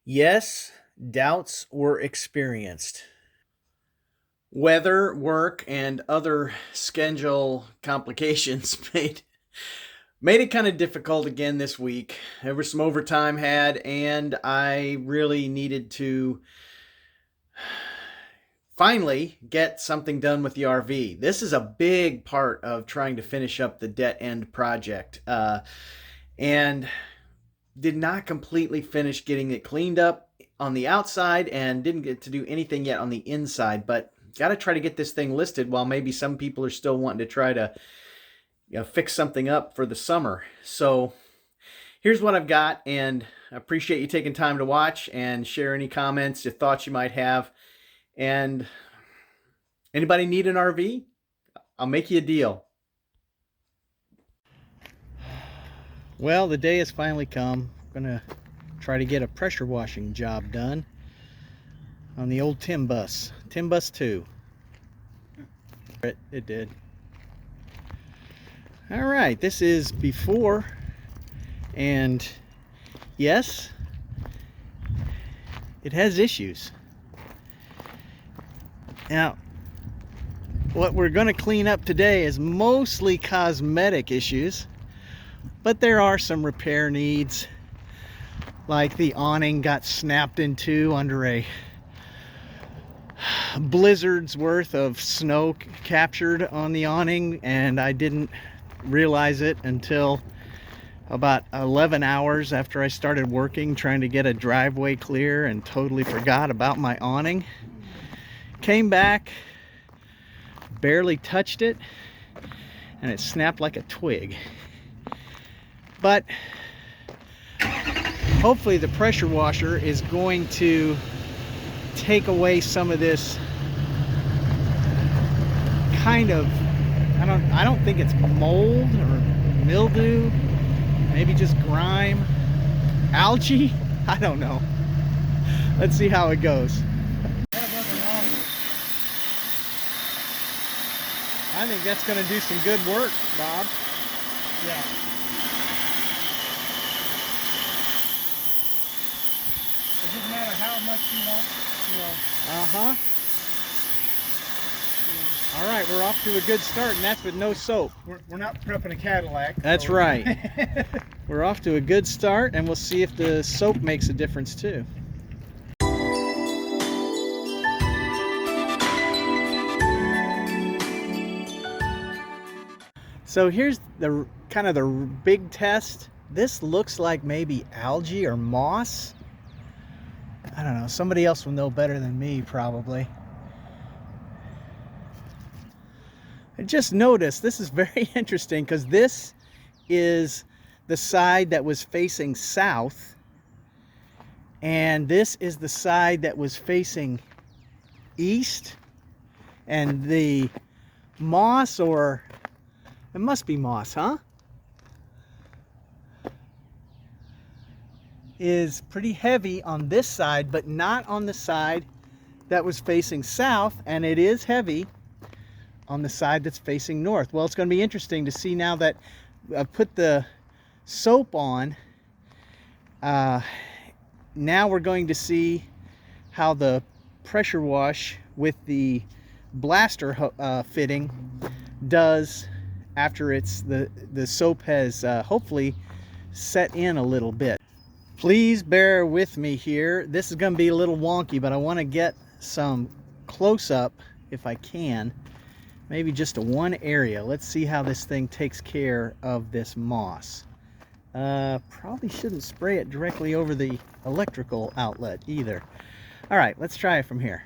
Yes, doubts were experienced. Weather, work, and other schedule complications made it kind of difficult again this week. There was some overtime had, and I really needed to finally get something done with the RV. This is a big part of trying to finish up the debt end project, and did not completely finish getting it cleaned up on the outside and didn't get to do anything yet on the inside, but got to try to get this thing listed while maybe some people are still wanting to try to fix something up for the summer. So here's what I've got, and I appreciate you taking time to watch and share any comments or thoughts you might have. And anybody need an RV? I'll make you a deal. Well, the day has finally come. I'm gonna try to get a pressure washing job done on the old Tim Bus 2. It did. All right, this is before, and yes, it has issues. Now, what we're going to clean up today is mostly cosmetic issues, but there are some repair needs, like the awning got snapped in two under a blizzard's worth of snow captured on the awning, and I didn't realize it until about 11 hours after I started working trying to get a driveway clear, and totally forgot about my awning. Came back, barely touched it, and it snapped like a twig. But hopefully the pressure washer is going to take away some of this kind of, I don't think it's mold or mildew, maybe just grime, algae, I don't know. Let's see how it goes. I think that's going to do some good work, Bob. Yeah. It doesn't matter how much you want, Uh-huh. All right, we're off to a good start, and that's with no soap. We're not prepping a Cadillac. That's so. right. We're off to a good start, and we'll see if the soap makes a difference too. So here's the kind of the big test. This looks like maybe algae or moss. I don't know, somebody else will know better than me probably. I just noticed, this is very interesting because this is the side that was facing south, and this is the side that was facing east, and the moss, or it must be moss, huh? Is pretty heavy on this side, but not on the side that was facing south, and it is heavy on the side that's facing north. Well, it's going to be interesting to see now that I've put the soap on. Now we're going to see how the pressure wash with the blaster fitting does after the soap has hopefully set in a little bit. Please bear with me here. This is going to be a little wonky, but I want to get some close-up if I can. Maybe just a one area. Let's see how this thing takes care of this moss. Probably shouldn't spray it directly over the electrical outlet either. All right, let's try it from here.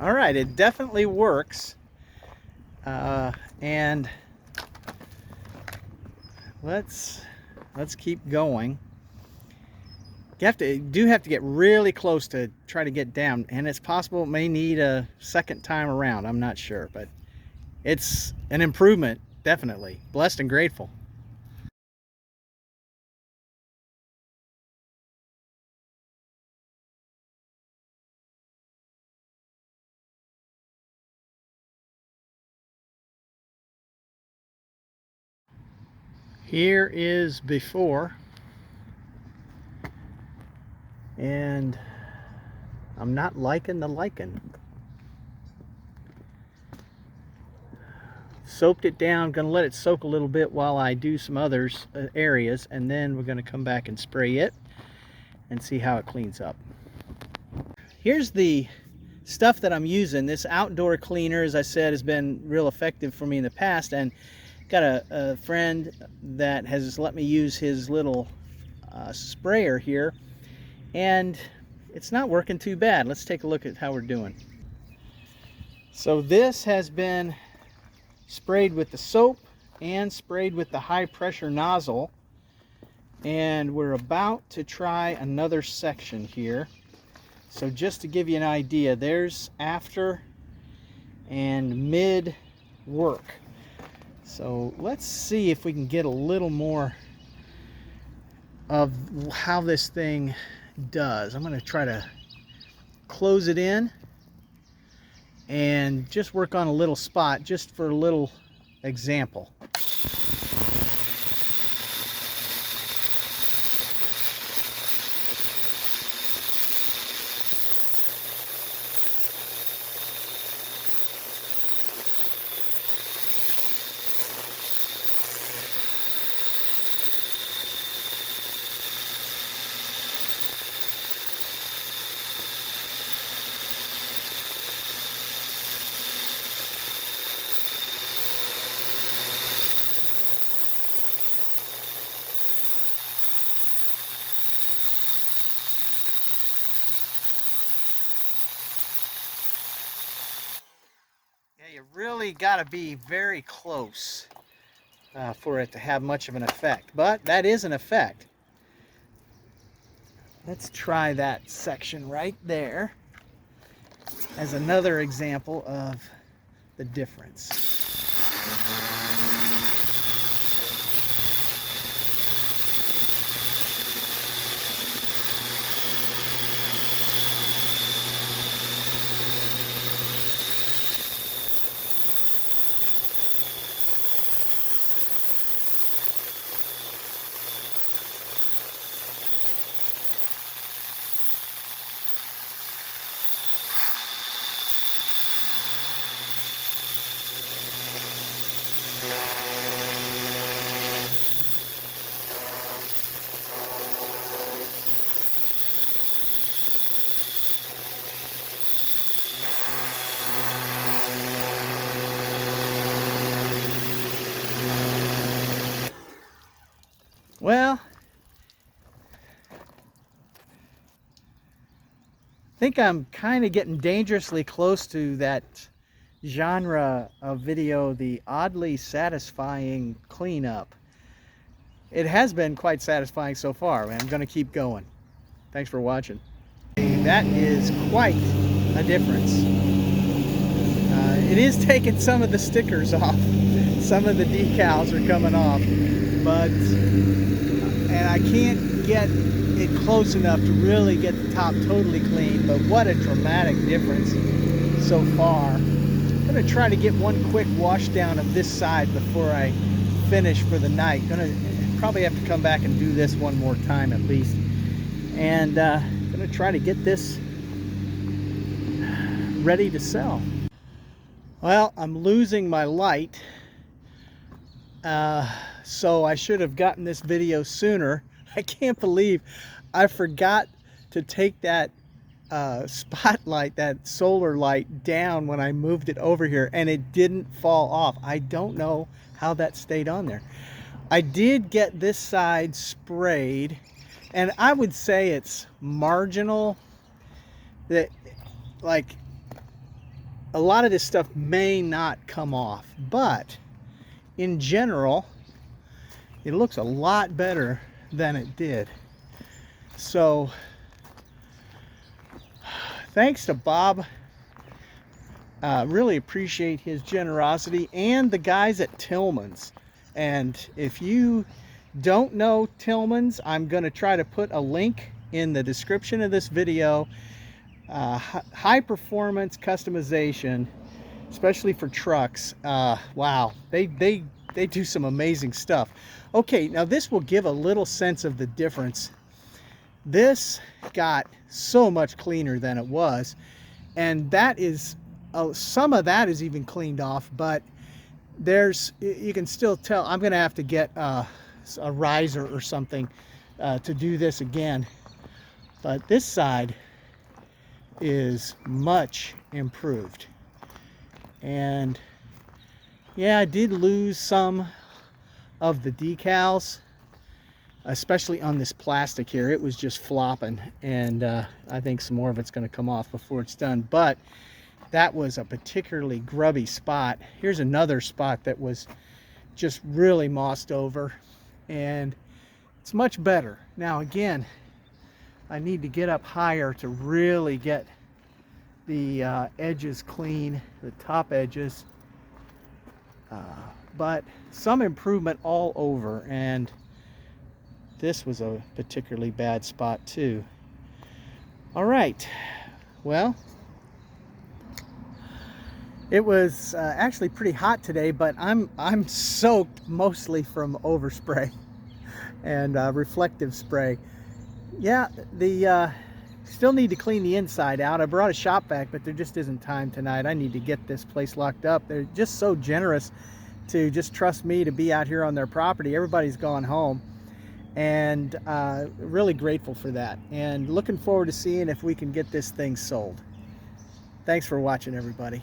All right, it definitely works. And let's keep going. You do have to get really close to try to get down, and it's possible it may need a second time around. I'm not sure, but it's an improvement, definitely. Blessed and grateful. Here is before, and I'm not liking the lichen. Soaked it down, gonna let it soak a little bit while I do some others areas, and then we're gonna come back and spray it and see how it cleans up. Here's the stuff that I'm using. This outdoor cleaner, as I said, has been real effective for me in the past, and got a friend that has let me use his little sprayer here, and it's not working too bad. Let's take a look at how we're doing. So this has been sprayed with the soap and sprayed with the high pressure nozzle, and we're about to try another section here. So just to give you an idea, there's after and mid work. So let's see if we can get a little more of how this thing does. I'm going to try to close it in and just work on a little spot just for a little example. Yeah, you really got to be very close for it to have much of an effect, but that is an effect. Let's try that section right there as another example of the difference. Well, I think I'm kind of getting dangerously close to that genre of video, the oddly satisfying cleanup. It has been quite satisfying so far, and I'm going to keep going. Thanks for watching. That is quite a difference. It is taking some of the stickers off. Some of the decals are coming off, but and I can't get it close enough to really get the top totally clean, but what a dramatic difference so far. I'm going to try to get one quick wash down of this side before I finish for the night. Going to probably have to come back and do this one more time at least, and going to try to get this ready to sell. Well, I'm losing my light, so I should have gotten this video sooner. I can't believe I forgot to take that spotlight, that solar light, down when I moved it over here, and it didn't fall off. I don't know how that stayed on there. I did get this side sprayed, and I would say it's marginal. That, like, a lot of this stuff may not come off, but in general, it looks a lot better than it did. So thanks to Bob. Really appreciate his generosity, and the guys at Tillman's. And if you don't know Tillman's, I'm going to try to put a link in the description of this video. High performance customization, especially for trucks. Wow, they do some amazing stuff. Okay, now this will give a little sense of the difference. This got so much cleaner than it was, and that is some of that is even cleaned off, but you can still tell. I'm gonna have to get a riser or something to do this again, but this side is much improved. And yeah, I did lose some of the decals, especially on this plastic here. It was just flopping, and I think some more of it's going to come off before it's done. But that was a particularly grubby spot. Here's another spot that was just really mossed over, and it's much better. Now again, I need to get up higher to really get the edges clean, the top edges, but some improvement all over, and this was a particularly bad spot too. All right, well, it was actually pretty hot today, but I'm soaked mostly from overspray and reflective spray. Yeah, the still need to clean the inside out. I brought a shop vac, but there just isn't time tonight. I need to get this place locked up. They're just so generous to just trust me to be out here on their property. Everybody's gone home, and really grateful for that, and looking forward to seeing if we can get this thing sold. Thanks for watching, everybody.